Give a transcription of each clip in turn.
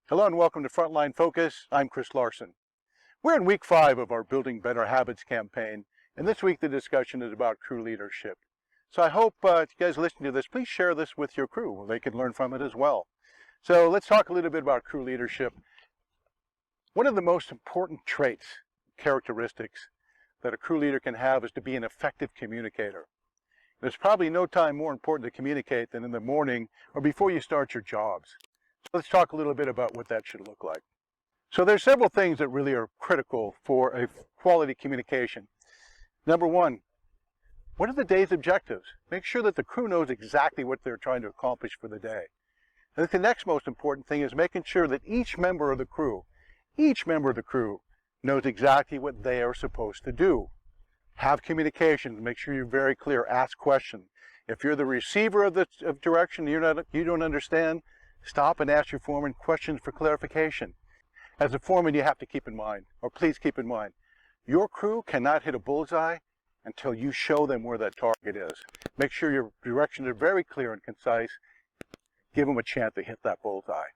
Hello and welcome to Frontline Focus. I'm Chris Larson. We're in week 5 of our Building Better Habits campaign, and this week the discussion is about crew leadership. So I hope if you guys listening to this, please share this with your crew. They can learn from it as well. So let's talk a little bit about crew leadership. One of the most important traits, characteristics that a crew leader can have is to be an effective communicator. There's probably no time more important to communicate than in the morning or before you start your jobs. So let's talk a little bit about what that should look like. So there's several things that really are critical for a quality communication. Number one, what are the day's objectives? Make sure that the crew knows exactly what they're trying to accomplish for the day. I think the next most important thing is making sure that each member of the crew knows exactly what they are supposed to do. Have communication, make sure you're very clear, ask questions. If you're the receiver of direction you don't understand, stop and ask your foreman questions for clarification. As a foreman, you have to keep in mind, or please keep in mind, your crew cannot hit a bullseye until you show them where that target is. Make sure your directions are very clear and concise. Give them a chance to hit that bullseye.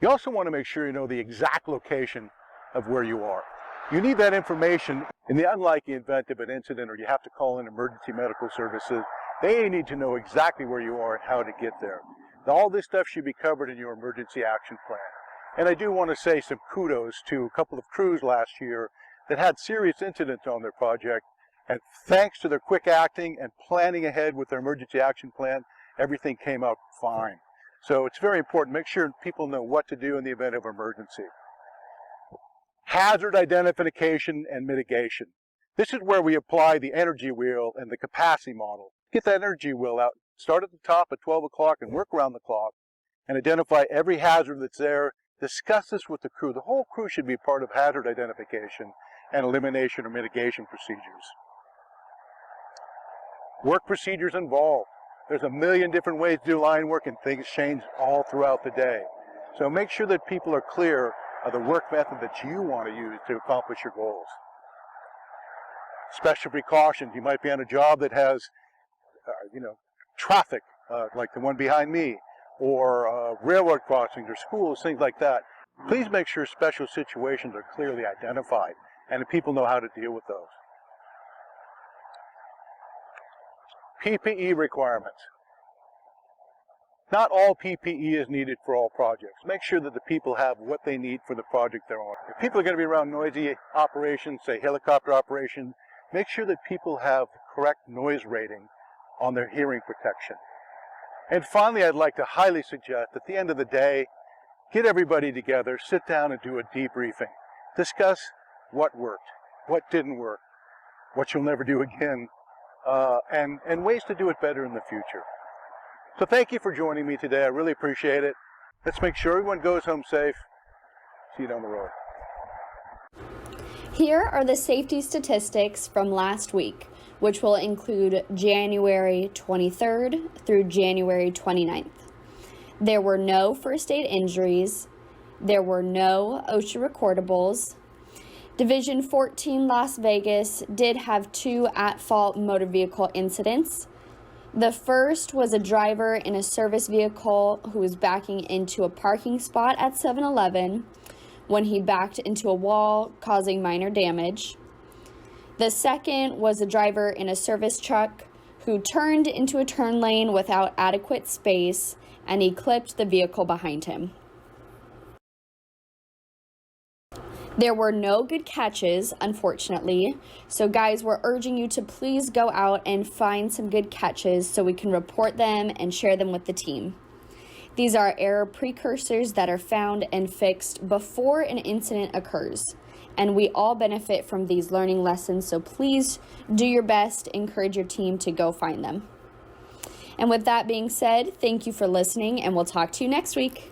You also want to make sure you know the exact location of where you are. You need that information in the unlikely event of an incident or you have to call in emergency medical services. They need to know exactly where you are and how to get there. All this stuff should be covered in your emergency action plan. And I do want to say some kudos to a couple of crews last year that had serious incidents on their project. And thanks to their quick acting and planning ahead with their emergency action plan, everything came out fine. So it's very important. Make sure people know what to do in the event of emergency. Hazard identification and mitigation. This is where we apply the energy wheel and the capacity model. Get that energy wheel out. Start at the top at 12 o'clock and work around the clock and identify every hazard that's there. Discuss this with the crew. The whole crew should be part of hazard identification and elimination or mitigation procedures. Work procedures involved. There's a million different ways to do line work and things change all throughout the day. So make sure that people are clear of the work method that you want to use to accomplish your goals. Special precautions. You might be on a job that has traffic, like the one behind me, or railroad crossings or schools, things like that. Please make sure special situations are clearly identified and that people know how to deal with those. PPE requirements. Not all PPE is needed for all projects. Make sure that the people have what they need for the project they're on. If people are going to be around noisy operations, say helicopter operations, make sure that people have the correct noise rating on their hearing protection. And finally, I'd like to highly suggest at the end of the day, get everybody together, sit down and do a debriefing. Discuss what worked, what didn't work, what you'll never do again, and ways to do it better in the future. So thank you for joining me today. I really appreciate it. Let's make sure everyone goes home safe. See you down the road. Here are the safety statistics from last week, which will include January 23rd through January 29th. There were no first aid injuries. There were no OSHA recordables. Division 14 Las Vegas did have 2 at-fault motor vehicle incidents. The first was a driver in a service vehicle who was backing into a parking spot at 7-Eleven when he backed into a wall, causing minor damage. The second was a driver in a service truck who turned into a turn lane without adequate space and he clipped the vehicle behind him. There were no good catches, unfortunately, so guys, we're urging you to please go out and find some good catches so we can report them and share them with the team. These are error precursors that are found and fixed before an incident occurs, and we all benefit from these learning lessons, so please do your best, encourage your team to go find them. And with that being said, thank you for listening, and we'll talk to you next week.